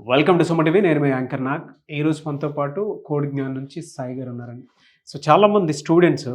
Welcome to Suma TV. నేను మీ anchor Nag. ఈరోజు మనతో పాటు కోడ్ జ్ఞాన్ నుంచి సాయి గారు ఉన్నారండి. సో చాలామంది స్టూడెంట్స్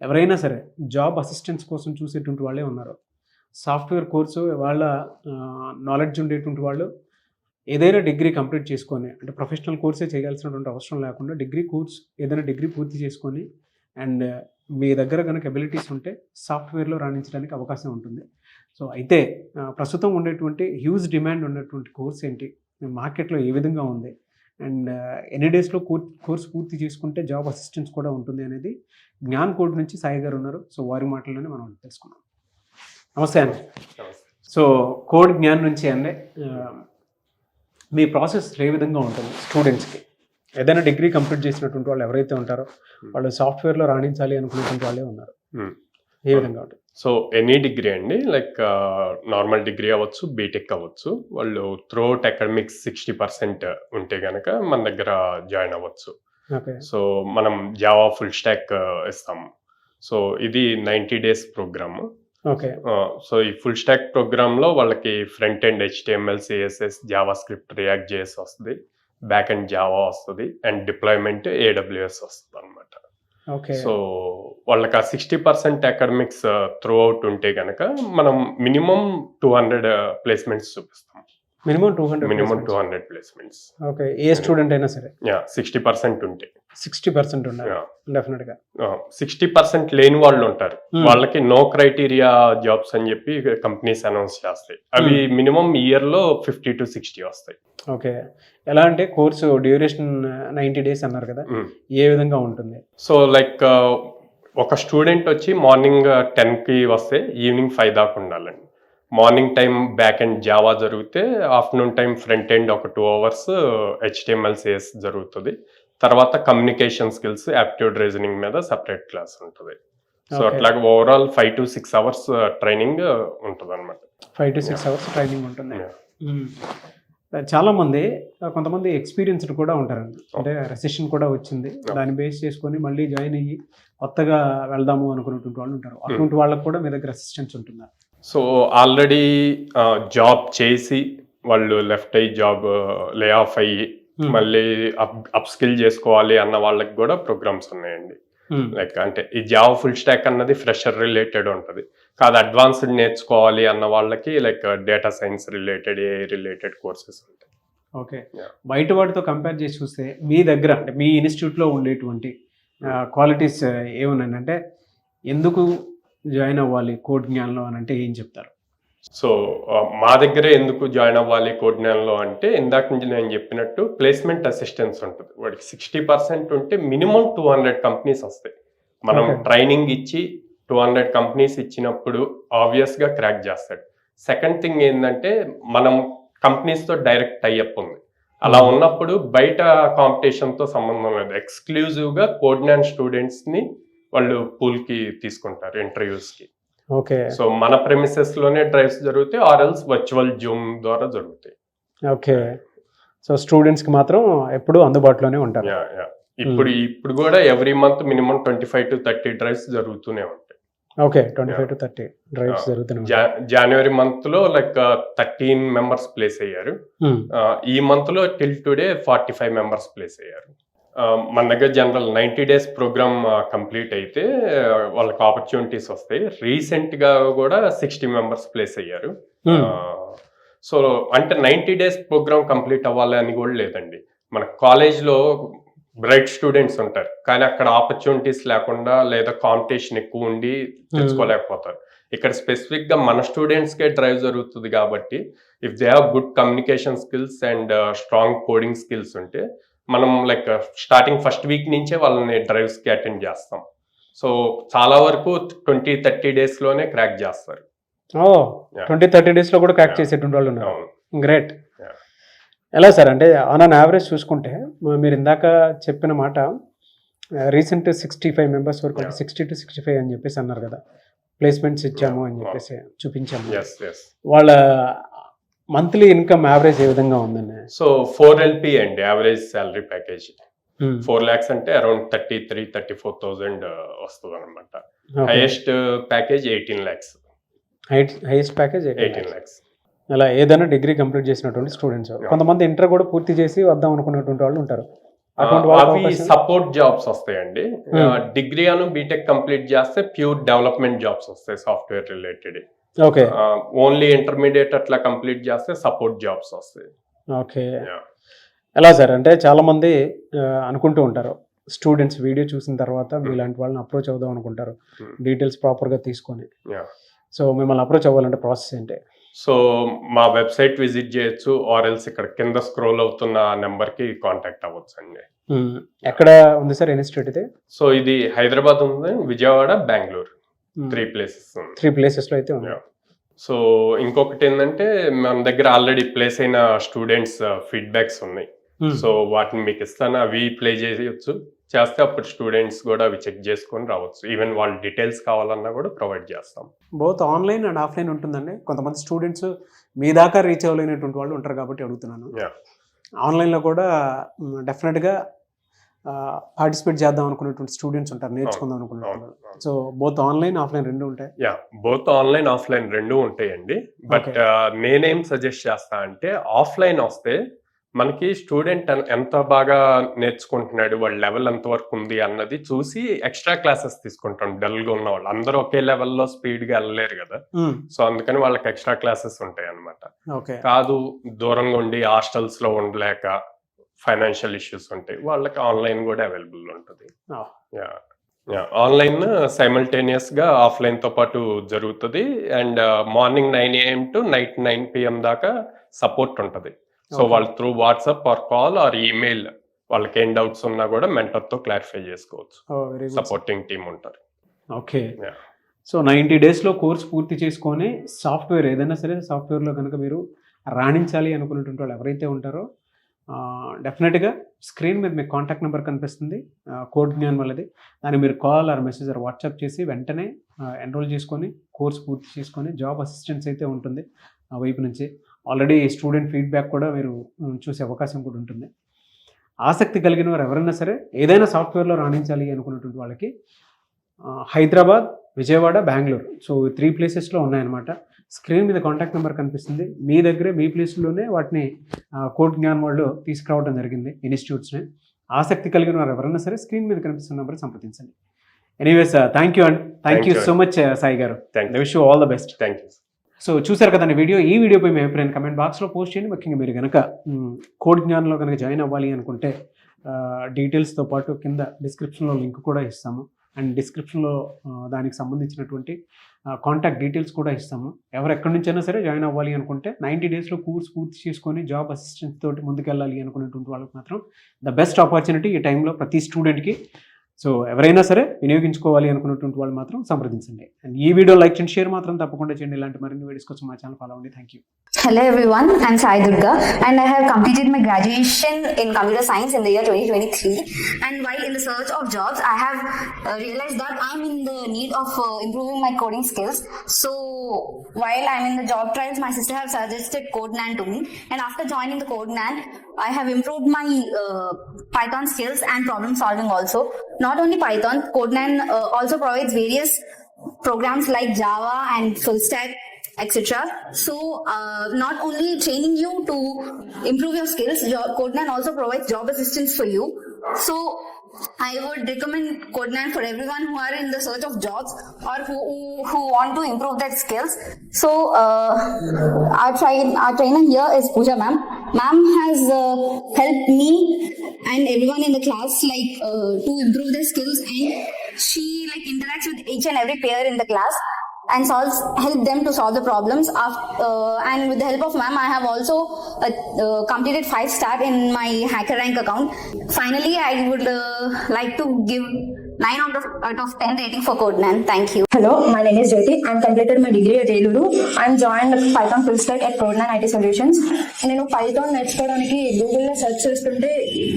ఎవరైనా సరే జాబ్ అసిస్టెన్స్ కోసం చూసేటువంటి వాళ్ళే ఉన్నారు. సాఫ్ట్వేర్ కోర్సు వాళ్ళ నాలెడ్జ్ ఉండేటువంటి వాళ్ళు ఏదైనా డిగ్రీ కంప్లీట్ చేసుకొని, అంటే ప్రొఫెషనల్ కోర్సే చేయాల్సినటువంటి అవసరం లేకుండా ఏదైనా డిగ్రీ పూర్తి చేసుకొని అండ్ మీ దగ్గర కనుక ఎబిలిటీస్ ఉంటే సాఫ్ట్వేర్లో రాణించడానికి అవకాశం ఉంటుంది. సో అయితే ప్రస్తుతం ఉండేటువంటి హ్యూజ్ డిమాండ్ ఉన్నటువంటి కోర్స్ ఏంటి, మార్కెట్లో ఏ విధంగా ఉంది, అండ్ ఎన్ని డేస్లో కోర్స్ పూర్తి చేసుకుంటే జాబ్ అసిస్టెన్స్ కూడా ఉంటుంది అనేది జ్ఞాన్ కోడ్ నుంచి సాయి గారు ఉన్నారు. సో వారి మాటల్లోనే మనం తెలుసుకున్నాం. నమస్తే అండి. సో కోడ్ జ్ఞాన్ నుంచి అండి, మీ ప్రాసెస్ ఏ విధంగా ఉంటుంది? స్టూడెంట్స్కి ఏదైనా డిగ్రీ కంప్లీట్ చేసినటువంటి వాళ్ళు ఎవరైతే ఉంటారో వాళ్ళు సాఫ్ట్వేర్లో రాణించాలి అనుకునేటువంటి వాళ్ళే ఉన్నారు. ఏ విధంగా ఉంటుంది? సో ఎనీ డిగ్రీ అండి, లైక్ నార్మల్ డిగ్రీ అవ్వచ్చు, బీటెక్ అవ్వచ్చు. వాళ్ళు త్రూఅవుట్ అకాడమిక్స్ 60% ఉంటే కనుక మన దగ్గర జాయిన్ అవ్వచ్చు. సో మనం జావా ఫుల్ స్టాక్ ఇస్తాము. సో ఇది 90 days ప్రోగ్రామ్. ఓకే. సో ఈ ఫుల్ స్టాక్ ప్రోగ్రామ్లో వాళ్ళకి front end HTML, CSS, Java script, react JS వస్తుంది, బ్యాక్ ఎండ్ జావా వస్తుంది, అండ్ డిప్లాయ్మెంట్ AWS వస్తుంది అనమాట. సో వాళ్ళకి ఆ 60% అకాడమిక్స్ త్రూ అవుట్ ఉంటే కనుక మనం మినిమం 200 ప్లేస్మెంట్స్ చూపిస్తాం. Minimum 200 placements. ఓకే. ఏ స్టూడెంట్ అయినా సరే 60% ఉంటే 60% ఉండాలి డెఫినెట్గా. 60% లేని వాళ్ళు ఉంటారు, వాళ్ళకి నో క్రైటీరియా జాబ్స్ అని చెప్పి కంపెనీస్ అనౌన్స్ చేస్తాయి. అవి మినిమం ఇయర్లో 50 to 60 వస్తాయి. ఓకే. ఎలా అంటే కోర్సు డ్యూరేషన్ 90 days అన్నారు కదా, ఏ విధంగా ఉంటుంది? సో లైక్ ఒక స్టూడెంట్ వచ్చి మార్నింగ్ 10కి వస్తే ఈవినింగ్ 5 దాకా ఉండాలండి. Morning time back end Java జరిగితే ఆఫ్టర్నూన్ టైం ఫ్రంట్ ఎండ్ ఒక 2 hours HTML, CSS జరుగుతుంది. తర్వాత కమ్యూనికేషన్ స్కిల్స్, యాప్టిట్యూడ్ రీజనింగ్ మీద సపరేట్ క్లాస్ ఉంటుంది. సో అట్లాగే ఓవరాల్ 5 to 6 hours ట్రైనింగ్ ఉంటుంది అనమాట. 5 to 6 hours ట్రైనింగ్ ఉంటుంది. చాలామంది కొంతమంది ఎక్స్పీరియన్స్డ్ కూడా ఉంటారండి, అంటే రెసిషన్ కూడా వచ్చింది, దాన్ని బేస్ చేసుకొని మళ్ళీ జాయిన్ అయ్యి కొత్తగా వెళ్దాము అనుకున్నటువంటి వాళ్ళు ఉంటారు. అటువంటి వాళ్ళకి కూడా మీ దగ్గర అసిస్టెన్స్ ఉంటుందా? సో ఆల్రెడీ జాబ్ చేసి వాళ్ళు లెఫ్ట్ అయ్యి జాబ్ లే ఆఫ్ అయ్యి మళ్ళీ అప్ స్కిల్ చేసుకోవాలి అన్న వాళ్ళకి కూడా ప్రోగ్రామ్స్ ఉన్నాయండి. లైక్ అంటే ఈ జావా ఫుల్ స్టాక్ అన్నది ఫ్రెషర్ రిలేటెడ్ ఉంటుంది, కాదు అడ్వాన్స్డ్ నేర్చుకోవాలి అన్న వాళ్ళకి like data science related, AI related courses ఉంటాయి. ఓకే. బయట వాటితో కంపేర్ చేసి చూస్తే మీ దగ్గర అంటే మీ ఇన్స్టిట్యూట్లో ఉండేటువంటి క్వాలిటీస్ ఏమున్నాయి, అంటే ఎందుకు జాయిన్ అవ్వాలి కోడ్ జ్ఞాన్లో అని అంటే ఏం చెప్తారు? సో మా దగ్గరే ఎందుకు జాయిన్ అవ్వాలి కోడ్ జ్ఞాన్లో అంటే, ఇందాక నుంచి నేను చెప్పినట్టు ప్లేస్మెంట్ అసిస్టెన్స్ ఉంటుంది. వాడికి 60% ఉంటే మినిమం 200 కంపెనీస్ వస్తాయి. మనం ట్రైనింగ్ ఇచ్చి 200 కంపెనీస్ ఇచ్చినప్పుడు ఆబ్వియస్గా క్రాక్ చేస్తాడు. సెకండ్ థింగ్ ఏంటంటే మనం కంపెనీస్తో డైరెక్ట్ టైఅప్ ఉంది. అలా ఉన్నప్పుడు బయట కాంపిటీషన్తో సంబంధం లేదు, ఎక్స్క్లూజివ్గా కోడ్ జ్ఞాన్ స్టూడెంట్స్ని వాళ్ళు పూల్కి తీసుకుంటారు ఇంటర్వ్యూస్కి. ఓకే. సో మన ప్రెమిసెస్లోనే డ్రైవ్స్ జరుగుతాయి, ఆర్ఎల్స్ వర్చువల్ జూమ్ ద్వారా జరుగుతాయి. ఓకే. సో స్టూడెంట్స్కి మాత్రం ఎప్పుడు అందుబాటులోనే ఉంటారు. ఇప్పుడు కూడా every month minimum 25 to 30 drives జరుగుతూనే ఉంటాయి. ఓకే. 25 to 30 డ్రైవ్స్ జరుగుతున్నాయి. జనవరి మంత్లో లైక్ 13 members ప్లేస్ అయ్యారు. ఈ మంత్లో టిల్ టుడే 45 members ప్లేస్ అయ్యారు. మన దగ్గర జనరల్ 90 days ప్రోగ్రామ్ కంప్లీట్ అయితే వాళ్ళకి ఆపర్చునిటీస్ వస్తాయి. రీసెంట్గా కూడా 60 members ప్లేస్ అయ్యారు. సో అంటే 90 days ప్రోగ్రామ్ కంప్లీట్ అవ్వాలి అని కూడా లేదండి. మన కాలేజ్లో బ్రైట్ స్టూడెంట్స్ ఉంటారు, కానీ అక్కడ ఆపర్చునిటీస్ లేకుండా లేదా కాంపిటీషన్ ఎక్కువ ఉండి తెలుసుకోలేకపోతారు. ఇక్కడ స్పెసిఫిక్గా మన స్టూడెంట్స్కే డ్రైవ్ జరుగుతుంది కాబట్టి if they have good communication skills and strong coding skills ఉంటే మనం లైక్ స్టార్టింగ్ ఫస్ట్ వీక్ నుంచే వాళ్ళని డ్రైవ్స్కి అటెండ్ చేస్తాం. సో చాలా వరకు 20-30 daysలోనే క్రాక్ చేస్తారు. 20-30 daysలో కూడా క్రాక్ చేసేటువంటి వాళ్ళు ఉన్నారు. గ్రేట్. ఎలా సార్, అంటే ఆన్ అన్ యావరేజ్ చూసుకుంటే మీరు ఇందాక చెప్పిన మాట రీసెంట్ 65 members వరకు, 60 to 65 అని చెప్పేసి అన్నారు కదా, ప్లేస్మెంట్స్ ఇచ్చాము అని చెప్పేసి చూపించాము. వాళ్ళ మంత్లీ ఇన్కమ్ యావరేజ్ ఏ విధంగా ఉందండి? సో 4 LP అండి యావరేజ్ శాలరీ ప్యాకేజ్. 4 lakhs అంటే అరౌండ్ 33,000-34,000 వస్తుంది అనమాట. Highest package 18 lakhs. Highest package 18 lakhs. అలా ఏదైనా డిగ్రీ కంప్లీట్ చేసినటువంటి స్టూడెంట్స్, కొంతమంది ఇంటర్ కూడా పూర్తి చేసి వద్దాం అనుకున్నటువంటి వాళ్ళు ఉంటారు. అవి సపోర్ట్ జాబ్స్ వస్తాయండి. డిగ్రీ అను బీటెక్ కంప్లీట్ చేస్తే ప్యూర్ డెవలప్మెంట్ జాబ్స్ వస్తాయి software related. Okay, only intermediate అట్లా కంప్లీట్ చేస్తే సపోర్ట్ జాబ్స్ వస్తాయి. ఓకే. ఎలా సార్ అంటే చాలా మంది అనుకుంటూ ఉంటారు, స్టూడెంట్స్ వీడియో చూసిన తర్వాత మీలాంటి వాళ్ళని అప్రోచ్ అవుదాం అనుకుంటారు డీటెయిల్స్ ప్రాపర్గా తీసుకొని. సో మిమ్మల్ని అప్రోచ్ అవ్వాలంటే ప్రాసెస్ ఏంటి? సో మా వెబ్సైట్ విజిట్ చేయొచ్చు, ఆర్ఎల్స్ ఇక్కడ కింద స్క్రోల్ అవుతున్న నెంబర్కి కాంటాక్ట్ అవ్వచ్చు అండి. ఎక్కడ ఉంది సార్ ఇన్స్టిట్యూట్ ఇది? సో ఇది హైదరాబాద్ ఉంది, విజయవాడ, బెంగళూరు, 3 ప్లేసెస్. 3 ప్లేసెస్లో అయితే ఉంది. సో ఇంకొకటి ఏంటంటే మన దగ్గర ఆల్రెడీ ప్లేస్ అయిన స్టూడెంట్స్ ఫీడ్బ్యాక్స్ ఉన్నాయి. సో వాటిని మీకు ఇస్తాను, అవి ప్లే చేయొచ్చు. చేస్తే అప్పుడు స్టూడెంట్స్ కూడా అవి చెక్ చేసుకొని రావచ్చు. ఈవెన్ వాళ్ళ డీటెయిల్స్ కావాలన్నా కూడా ప్రొవైడ్ చేస్తాం. బోత్ ఆన్లైన్ అండ్ ఆఫ్లైన్ ఉంటుందండి. కొంతమంది స్టూడెంట్స్ మీ దాకా రీచ్ అవ్వలేనటువంటి వాళ్ళు ఉంటారు కాబట్టి అడుగుతున్నాను. ఆన్లైన్లో కూడా డెఫినెట్గా పార్టిసిపేట్ చేద్దాం అనుకునేటువంటి స్టూడెంట్స్ ఉంటారు, నేర్చుకుందాం అనుకునేటువంటి. సో బోత్ ఆన్లైన్ ఆఫ్లైన్ రెండు ఉంటాయి. బోత్ ఆన్లైన్ ఆఫ్లైన్ రెండు ఉంటాయండి. బట్ నేనేం సజెస్ట్ చేస్తా అంటే ఆఫ్లైన్ వస్తే మనకి స్టూడెంట్ ఎంత బాగా నేర్చుకుంటున్నాడు, వాళ్ళ లెవెల్ ఎంత వరకు ఉంది అన్నది చూసి ఎక్స్ట్రా క్లాసెస్ తీసుకుంటాం. డల్ గా ఉన్న వాళ్ళు అందరూ ఒకే లెవెల్లో స్పీడ్ గా వెళ్ళలేరు కదా, సో అందుకని వాళ్ళకి ఎక్స్ట్రా క్లాసెస్ ఉంటాయి అన్నమాట. కాదు దూరంగా ఉండి హాస్టల్స్ లో ఉండలేక ఫైనాన్షియల్ ఇష్యూస్ ఉంటాయి, వాళ్ళకి ఆన్లైన్ కూడా అవైలబుల్ ఉంటుంది. ఆన్లైన్ సైమల్టేనియస్ గా ఆఫ్లైన్ తో పాటు జరుగుతుంది. And morning 9 AM to night 9 PM దాకా సపోర్ట్ ఉంటుంది. సో వాళ్ళు through WhatsApp or call or email వాళ్ళకి ఏం డౌట్స్ ఉన్నా కూడా మెంటర్ తో క్లారిఫై చేసుకోవచ్చు. సపోర్టింగ్ టీమ్ ఉంటారు. ఓకే, సో 90 డేస్లో కోర్స్ పూర్తి చేసుకొని సాఫ్ట్వేర్ ఏదైనా సరే సాఫ్ట్వేర్లో కనుక మీరు రాణించాలి అనుకున్నటువంటి వాళ్ళు ఎవరైతే ఉంటారో డెఫినెట్గా స్క్రీన్ మీద మీకు కాంటాక్ట్ నెంబర్ కనిపిస్తుంది, కోడ్ జ్ఞాన్ వాళ్ళది. దాన్ని మీరు call or message or WhatsApp చేసి వెంటనే ఎన్రోల్ చేసుకొని కోర్స్ పూర్తి చేసుకొని జాబ్ అసిస్టెన్స్ అయితే ఉంటుంది ఆ వైపు నుంచి. ఆల్రెడీ స్టూడెంట్ ఫీడ్బ్యాక్ కూడా మీరు చూసే అవకాశం కూడా ఉంటుంది. ఆసక్తి కలిగిన వారు ఎవరైనా సరే ఏదైనా సాఫ్ట్వేర్లో రాణించాలి అనుకున్నటువంటి వాళ్ళకి హైదరాబాద్, విజయవాడ, బెంగళూరు, సో 3 ప్లేసెస్లో ఉన్నాయన్నమాట. స్క్రీన్ మీద కాంటాక్ట్ నెంబర్ కనిపిస్తుంది. మీ దగ్గరే మీ ప్లేస్లోనే వాటిని కోడ్ జ్ఞాన్ వాళ్ళు తీసుకురావడం జరిగింది ఇన్స్టిట్యూట్స్ని. ఆసక్తి కలిగిన వారు ఎవరైనా సరే స్క్రీన్ మీద కనిపిస్తున్న నెంబర్ సంప్రదించండి. Anyways thank you and thank you so much Sai గారు. Wish you all the best. Thank you. So చూసారు కదండి వీడియో. ఈ వీడియోపై మీ అభిప్రాయం కమెంట్ బాక్స్లో పోస్ట్ చేయండి. ముఖ్యంగా మీరు కనుక కోడ్ జ్ఞాన్లో కనుక జాయిన్ అవ్వాలి అనుకుంటే డీటెయిల్స్తో పాటు కింద డిస్క్రిప్షన్లో లింక్ కూడా ఇస్తాము. అండ్ డిస్క్రిప్షన్లో దానికి సంబంధించినటువంటి కాంటాక్ట్ డీటెయిల్స్ కూడా ఇస్తాము. ఎవరు ఎక్కడి నుంచైనా సరే జాయిన్ అవ్వాలి అనుకుంటే 90 డేస్లో కోర్స్ పూర్తి చేసుకొని జాబ్ అసిస్టెన్స్ తోటి ముందుకెళ్ళాలి అనుకునేటువంటి వాళ్ళకి మాత్రం ద బెస్ట్ ఆపర్చునిటీ ఈ టైంలో ప్రతి స్టూడెంట్కి. సో ఎవరైనా సరే వినియోగించుకోవాలి అనుకున్నటువంటి వాళ్ళు మాత్రం సంప్రదించండి. అండ్ ఈ వీడియో లైక్ అండ్ షేర్ మాత్రం తప్పకుండా చేయండి. ఇలాంటి మరిన్ని వీడియోస్ కోసం మా ఛానల్ ఫాలో అవ్వండి. Thank you. Hello everyone, I'm Sai Durga and I have completed my graduation in computer science in the year 2023, and while in the search of jobs I have realized that I'm in the need of improving my coding skills. So while I'm in the job trials, my sister have suggested CodeNAN to me, and after joining the CodeNAN I have improved my Python skills and problem solving also. Not only Python, CodeNAN also provides various programs like Java and full stack, etc. So not only training you to improve your skills, CodeNAN also provides job assistance for you. So I would recommend CodeNAN for everyone who are in the search of jobs or who want to improve their skills. So our trainer here is Pooja ma'am. Ma'am has helped me and everyone in the class to improve their skills, and she interacts with each and every pair in the class and help them to solve the problems. And with the help of ma'am, I have also completed 5-star in my HackerRank account. Finally, I would like to give 9 out of 10 rating for CodeNAN. Thank you. Hello, my name is Jyoti. I completed my degree at Eluru. I joined Python full stack at CodeNAN IT Solutions. నేను Python నేర్చుకోవడానికి గూగుల్లో search చేస్తుంటే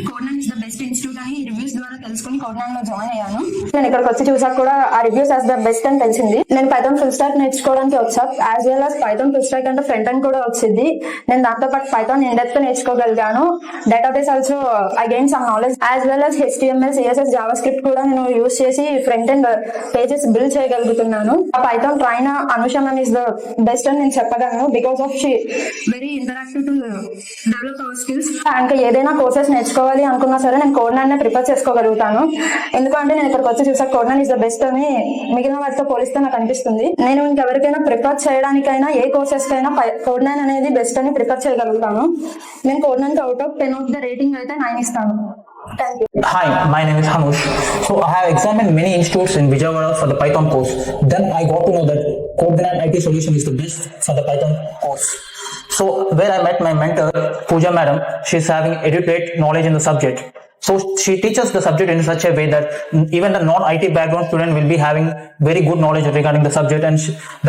CodeNAN is the best institute అని reviews ద్వారా తెలుసుకుని కోడ్9 లో join అయ్యాను. నేను ఇక్కడికి వచ్చి చూసాక కూడా ఆ రివ్యూస్ యాజ్ ద బెస్ట్ అని తెలిసింది. నేను పైథాన్ ఫుల్ స్టాక్ నేర్చుకోవడానికి వచ్చా, as well as python full stack అంటే ఫ్రంట్ ఎండ్ కూడా వచ్చింది. నేను దాంతో పాటు పైథాన్ ఇన్ డెప్త్ నేర్చుకోగలిగాను. Database also I gain some knowledge, as well as HTML, CSS, JavaScript కూడా నేను యూజ్ చేసి ఫ్రంట్ ఎండ్ పేజెస్ బిల్డ్ చేయగలుగుతున్నాను. Python train Anusha ma'am is the best అని నేను చెప్పగలను, because of she very interactive to develop our skills. ఇంకా ఏదైనా courses నేర్చుకోవాలి అనుకున్నా సరే నేను కోడ్9 ప్రిపేర్ చేసుకోగలుగుతాను. ఎందుకంటే నేను ఇక్కడికి వచ్చి చూసాక కోడ్9 ఇస్ ద బెస్ట్ అని మిగిలిన వాటితో పోలిస్తే నాకు అనిపిస్తుంది. నేను ఇంకెవరికైనా ప్రిపేర్ చేయడానికైనా ఏ కోర్సెస్ కైనా కోడ్9 అనేది బెస్ట్ అని ప్రిపేర్ చేయగలుగుతాను. నేను కోడ్9 కి out of 10 of the rating అయితే 9 ఇస్తాను. Thank you. Hi, my name is Hanush. So I have examined many institutes in Vijayawada for the Python course. Then I got to know that Codegram IT Solution is the best for the Python course. So where I met my mentor, Pooja Madam, she is having adequate knowledge in the subject. So she teaches the subject in such a way that even the non-IT background student will be having very good knowledge regarding the subject, and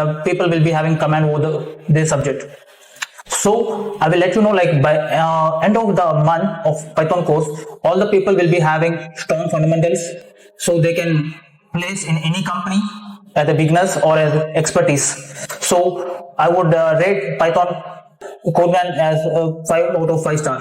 the people will be having command over their subject. So I will let you know, like by end of the month of Python course, all the people will be having strong fundamentals, so they can place in any company as a beginners or as expertise. So I would rate Python Codegram as 5 out of 5 star.